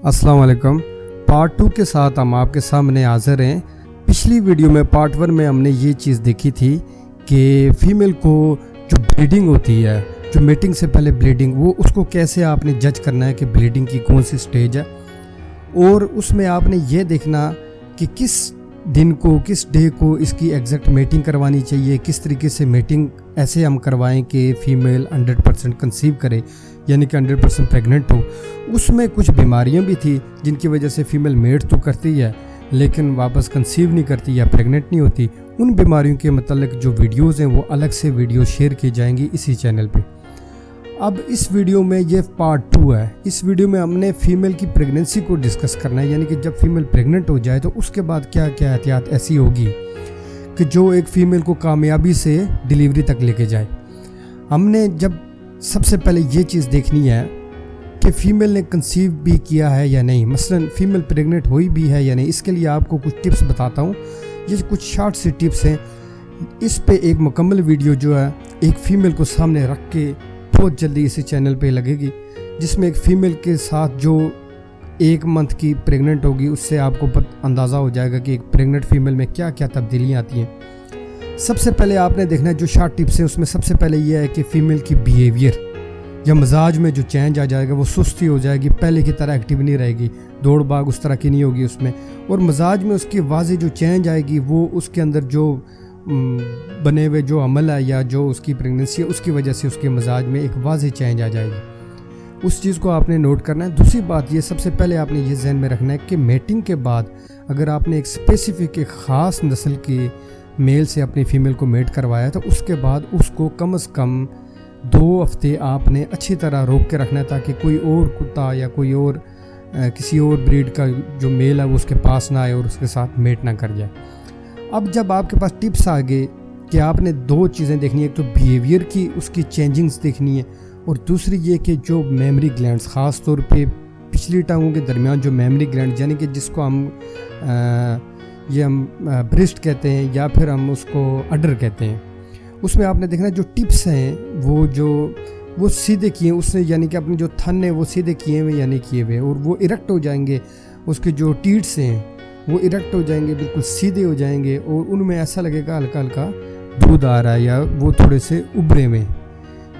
अस्सलाम वालेकुम। पार्ट 2 के साथ हम आपके सामने हाज़िर हैं। पिछली वीडियो में पार्ट 1 में हमने ये चीज़ देखी थी कि फ़ीमेल को जो ब्लीडिंग होती है, जो मीटिंग से पहले ब्लीडिंग, वो उसको कैसे आपने जज करना है कि ब्लीडिंग की कौन सी स्टेज है। और उसमें आपने ये देखना कि किस दिन को, किस डे को इसकी एग्जैक्ट मीटिंग करवानी चाहिए, किस तरीके से मीटिंग ऐसे हम करवाएं कि फ़ीमेल 100% कंसीव करे, यानी कि 100% प्रेग्नेंट हो। उसमें कुछ बीमारियां भी थी जिनकी वजह से फ़ीमेल मेट तो करती है लेकिन वापस कंसीव नहीं करती या प्रेग्नेंट नहीं होती। उन बीमारियों के मतलब जो वीडियोज़ हैं वो अलग से वीडियो शेयर की जाएंगी इसी चैनल पे। अब इस वीडियो में ये पार्ट 2 है। इस वीडियो में हमने फ़ीमेल की प्रेगनेंसी को डिस्कस करना है, यानी कि जब फ़ीमेल प्रेग्नेंट हो जाए तो उसके बाद क्या क्या एहतियात ऐसी होगी कि जो एक फ़ीमेल को कामयाबी से डिलीवरी तक लेके जाए। हमने जब सबसे पहले ये चीज़ देखनी है कि फ़ीमेल ने कंसीव भी किया है या नहीं, मसलन फ़ीमेल प्रेग्नेंट हुई भी है या नहीं। इसके लिए आपको कुछ टिप्स बताता हूँ। ये कुछ शॉर्ट सी टिप्स हैं। इस पे एक मुकम्मल वीडियो जो है एक फ़ीमेल को सामने रख के बहुत जल्दी इसी चैनल पे लगेगी, जिसमें एक फ़ीमेल के साथ जो 1 मंथ की प्रेग्नेंट होगी उससे आपको अंदाज़ा हो जाएगा कि एक प्रेग्नेंट फ़ीमेल में क्या क्या तब्दीलियाँ आती हैं। सबसे पहले आपने देखना है जो शॉर्ट टिप्स हैं उसमें सबसे पहले यह है कि फ़ीमेल की बिहेवियर या मजाज में जो चेंज आ जाएगा, वो सुस्ती हो जाएगी, पहले की तरह एक्टिव नहीं रहेगी, दौड़ भाग उस तरह की नहीं होगी उसमें। और मजाज में उसकी वाज़ेह जो चेंज आएगी वो उसके अंदर जो बने हुए जो अमल है या जो उसकी प्रेगनेंसी है उसकी वजह से उसके मजाज में एक वाज़ेह चेंज आ जाएगी। उस चीज़ को आपने नोट करना है। दूसरी बात ये सबसे पहले आपने ये ज़हन में रखना है कि मेटिंग के बाद अगर आपने एक स्पेसिफिक एक ख़ास नस्ल के मेल से अपनी फ़ीमेल को मेट करवाया तो उसके बाद उसको कम से कम 2 हफ्ते आपने अच्छी तरह रोक के रखना है, ताकि कोई और कुत्ता या कोई और किसी और ब्रीड का जो मेल है वो उसके पास ना आए और उसके साथ मेट ना कर जाए। अब जब आपके पास टिप्स आ गए कि आपने 2 चीज़ें देखनी है, एक तो बिहेवियर की उसकी चेंजिंग्स देखनी है और दूसरी ये कि जो मेमोरी ग्लैंड्स, ख़ास तौर पे पिछली टांगों के दरमियान जो मेमोरी ग्लैंड, यानी कि जिसको हम ब्रेस्ट कहते हैं या फिर हम उसको अडर कहते हैं, उसमें आपने देखना जो टिप्स हैं वो सीधे किए उसने, यानी कि अपने जो थन है वो सीधे किए हुए या नहीं किए हुए, और वो इरेक्ट हो जाएंगे। उसके जो टीट्स हैं वो इरेक्ट हो जाएंगे, बिल्कुल सीधे हो जाएंगे और उनमें ऐसा लगेगा हल्का हल्का दूध आ रहा है या वो थोड़े से उभरे में।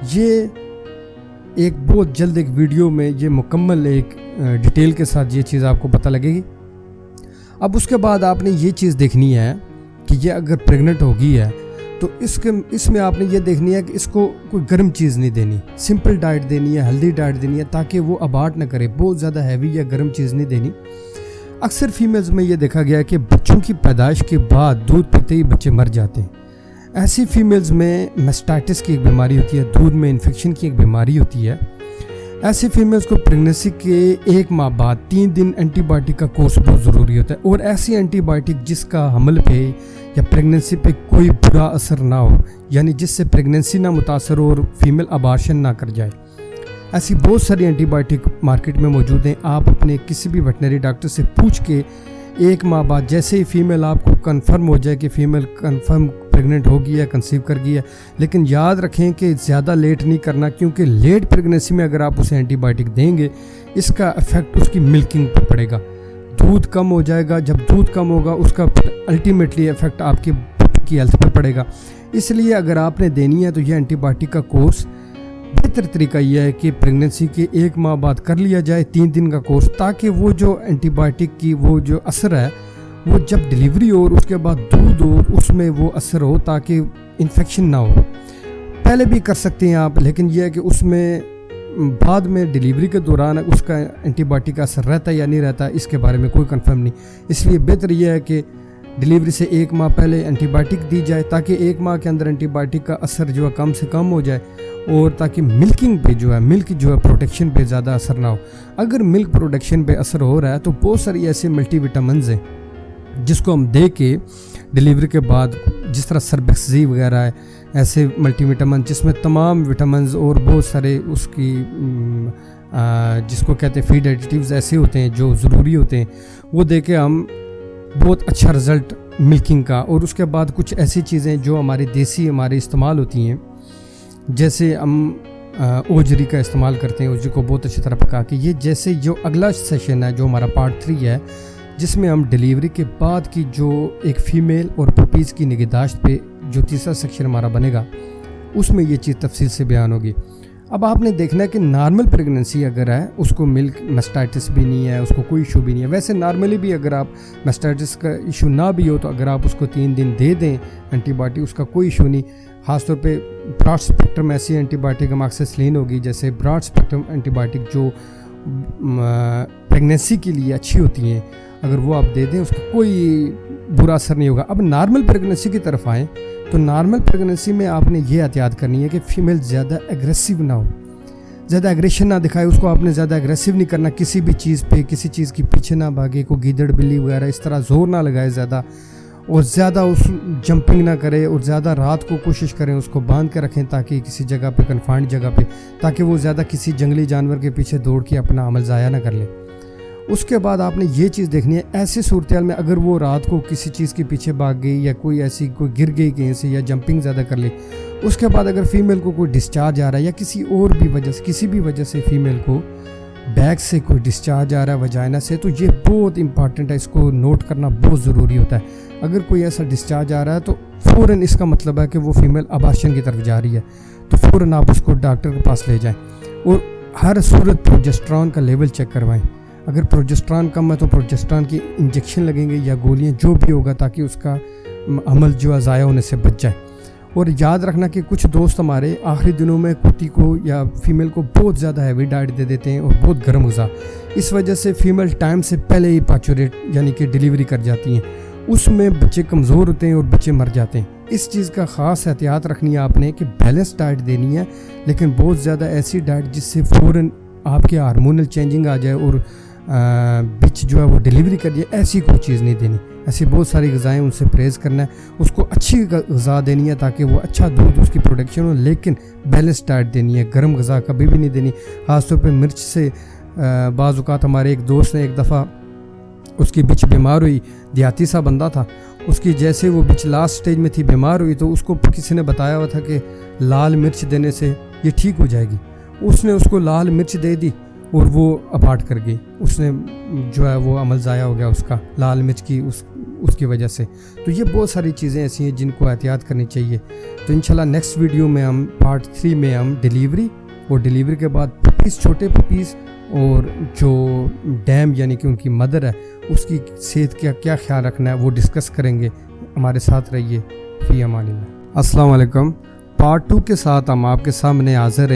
ये एक बहुत जल्द एक वीडियो में ये मुकम्मल एक डिटेल के साथ ये चीज़ आपको पता लगेगी। अब उसके बाद आपने ये चीज़ देखनी है कि ये अगर प्रेग्नेंट होगी है तो इसमें आपने ये देखनी है कि इसको कोई गर्म चीज़ नहीं देनी, सिंपल डाइट देनी है, हेल्दी डाइट देनी है, ताकि वो अबार्ट ना करे। बहुत ज़्यादा हैवी या गर्म चीज़ नहीं देनी। अक्सर फीमेल्स में ये देखा गया है कि बच्चों की पैदाइश के बाद दूध पीते ही बच्चे मर जाते हैं। ऐसी फीमेल्स में मेस्टाइटिस की एक बीमारी होती है, दूध में इन्फेक्शन की एक बीमारी होती है। ऐसी फीमेल्स को प्रेगनेंसी के 1 माह बाद 3 दिन एंटीबायोटिक का कोर्स बहुत ज़रूरी होता है, और ऐसी एंटीबायोटिक जिसका हमल पे या प्रेगनेंसी पे कोई बुरा असर ना हो, यानी जिससे प्रेगनेंसी ना मुतासर हो और फीमेल अबार्शन ना कर जाए। ऐसी बहुत सारी एंटीबायोटिक मार्केट में मौजूद हैं। आप अपने किसी भी वेटनरी डॉक्टर से पूछ के 1 माह बाद जैसे ही फीमेल आपको कंफर्म हो जाए कि फ़ीमेल कंफर्म प्रेग्नेंट होगी या कंसीव कर गई है, लेकिन याद रखें कि ज़्यादा लेट नहीं करना, क्योंकि लेट प्रेगनेंसी में अगर आप उसे एंटीबायोटिक देंगे इसका इफ़ेक्ट उसकी मिल्किंग पर पड़ेगा, दूध कम हो जाएगा। जब दूध कम होगा उसका अल्टीमेटली इफ़ेक्ट आपके बच्चे की हेल्थ पर पड़ेगा। इसलिए अगर आपने देनी है तो यह एंटीबायोटिक का कोर्स बेहतर तरीका यह है कि प्रेगनेंसी के 1 माह बाद कर लिया जाए 3 दिन का कोर्स, ताकि वो जो एंटीबायोटिक की वो जो असर है वो जब डिलीवरी हो और उसके बाद दूध हो उसमें वो असर हो, ताकि इन्फेक्शन ना हो। पहले भी कर सकते हैं आप, लेकिन यह है कि उसमें बाद में डिलीवरी के दौरान उसका एंटीबायोटिक का असर रहता है या नहीं रहता, इसके बारे में कोई कंफर्म नहीं। इसलिए बेहतर यह है कि डिलीवरी से 1 माह पहले एंटीबायोटिक दी जाए, ताकि 1 माह के अंदर एंटीबायोटिक का असर जो है कम से कम हो जाए, और ताकि मिल्किंग पे जो है मिल्क जो है प्रोटेक्शन पे ज़्यादा असर ना हो। अगर मिल्क प्रोटेक्शन पे असर हो रहा है तो बहुत सारी ऐसे मल्टीविटामिन्स हैं जिसको हम दे के डिलीवरी के बाद, जिस तरह सर्बेक्सी वगैरह है, ऐसे मल्टीविटामिन जिसमें तमाम विटामिन्स और बहुत सारे उसकी जिसको कहते हैं फीड एडिटिव्स ऐसे होते हैं जो ज़रूरी होते हैं, वो दे के हम बहुत अच्छा रिज़ल्ट मिल्किंग का। और उसके बाद कुछ ऐसी चीज़ें जो हमारे देसी हमारे इस्तेमाल होती हैं, जैसे हम اوجری کا استعمال کرتے ہیں، اوجری کو بہت اچھی طرح پکا کے. یہ جیسے جو اگلا سیشن ہے جو ہمارا پارٹ 3 ہے، جس میں ہم ڈیلیوری کے بعد کی جو ایک فیمیل اور پپیز کی نگہداشت پہ جو تیسرا سیکشن ہمارا بنے گا، اس میں یہ چیز تفصیل سے بیان ہوگی. اب آپ نے دیکھنا ہے کہ نارمل پریگننسی اگر ہے، اس کو ملک میسٹائٹس بھی نہیں ہے، اس کو کوئی ایشو بھی نہیں ہے. ویسے نارملی بھی اگر آپ میسٹائٹس کا ایشو نہ بھی ہو تو اگر آپ اس کو 3 دن دے دیں اینٹی بایوٹک، اس کا کوئی ایشو نہیں. خاص طور پہ براڈ اسپیکٹرم ایسی اینٹی بایوٹک اماکسیسلین ہوگی، جیسے براڈ اسپیکٹرم اینٹی بایوٹک جو پریگننسی کے لیے اچھی ہوتی ہیں، اگر وہ آپ دے دیں اس کا کوئی برا اثر نہیں ہوگا. اب نارمل پریگننسی کی طرف آئیں تو نارمل پریگننسی میں آپ نے یہ احتیاط کرنی ہے کہ فیمیل زیادہ ایگریسو نہ ہو، زیادہ ایگریشن نہ دکھائے. اس کو آپ نے زیادہ ایگریسو نہیں کرنا، کسی بھی چیز پہ کسی چیز کی پیچھے نہ بھاگے، کوئی گیدڑ بلی وغیرہ اس طرح زور نہ لگائے زیادہ، اور زیادہ اس جمپنگ نہ کرے، اور زیادہ رات کو کوشش کریں اس کو باندھ کے رکھیں تاکہ کسی جگہ پہ کنفائنڈ جگہ پہ، تاکہ وہ زیادہ کسی جنگلی جانور کے پیچھے دوڑ کے اپنا عمل ضائع نہ کر لے. اس کے بعد آپ نے یہ چیز دیکھنی ہے، ایسی صورتحال میں اگر وہ رات کو کسی چیز کے پیچھے بھاگ گئی یا کوئی ایسی کوئی گر گئی کہیں سے یا جمپنگ زیادہ کر لی، اس کے بعد اگر فیمیل کو کوئی ڈسچارج آ رہا ہے یا کسی اور بھی وجہ سے، کسی بھی وجہ سے فیمیل کو بیک سے کوئی ڈسچارج آ رہا ہے وجائنا سے، تو یہ بہت امپارٹنٹ ہے، اس کو نوٹ کرنا بہت ضروری ہوتا ہے. اگر کوئی ایسا ڈسچارج آ رہا ہے تو فوراً اس کا مطلب ہے کہ وہ فیمیل ابارشن کی طرف جا رہی ہے، تو فوراً آپ اس کو ڈاکٹر کے پاس لے جائیں. اور ہر صورت پروجسٹرون کا لیول چیک کروائیں. اگر پروجسٹرون کم ہے تو پروجسٹرون کی انجیکشن لگیں گے یا گولیاں جو بھی ہوگا، تاکہ اس کا عمل جو ہے ضائع ہونے سے بچ جائے. اور یاد رکھنا کہ کچھ دوست ہمارے آخری دنوں میں کتی کو یا فیمیل کو بہت زیادہ ہیوی ڈائٹ دے دیتے ہیں اور بہت گرم غذا، اس وجہ سے فیمیل ٹائم سے پہلے ہی پاچوریٹ یعنی کہ ڈیلیوری کر جاتی ہیں. اس میں بچے کمزور ہوتے ہیں اور بچے مر جاتے ہیں. اس چیز کا خاص احتیاط رکھنی ہے آپ نے کہ بیلنس ڈائٹ دینی ہے، لیکن بہت زیادہ ایسی ڈائٹ جس سے فوراً آپ کے ہارمونل چینجنگ آ جائے اور بچ جو ہے وہ ڈیلیوری کر دے، ایسی کوئی چیز نہیں دینی. ایسی بہت ساری غذائیں ان سے پرہیز کرنا ہے، اس کو اچھی غذا دینی ہے تاکہ وہ اچھا دودھ اس کی پروڈکشن ہو، لیکن بیلنس ڈائٹ دینی ہے. گرم غذا کبھی بھی نہیں دینی، خاص طور پہ مرچ سے. بعض اوقات ہمارے ایک دوست نے ایک دفعہ اس کی بچ بیمار ہوئی، دیہاتی سا بندہ تھا، اس کی جیسے وہ بچ لاسٹ سٹیج میں تھی، بیمار ہوئی، تو اس کو کسی نے بتایا ہوا تھا کہ لال مرچ دینے سے یہ ٹھیک ہو جائے گی. اس نے اس کو لال مرچ دے دی اور وہ ابارٹ کر گئی. اس نے جو ہے وہ عمل ضائع ہو گیا اس کا، لال مرچ کی اس کی وجہ سے. تو یہ بہت ساری چیزیں ایسی ہیں جن کو احتیاط کرنی چاہیے. تو انشاءاللہ نیکسٹ ویڈیو میں ہم پارٹ 3 میں ہم ڈیلیوری اور ڈیلیوری کے بعد پپیز، چھوٹے پپیز اور جو ڈیم یعنی کہ ان کی مدر ہے، اس کی صحت کا کیا خیال رکھنا ہے وہ ڈسکس کریں گے. ہمارے ساتھ رہیے. فی امان اللہ. السلام علیکم. پارٹ 2 کے ساتھ ہم آپ کے سامنے حاضر ہیں.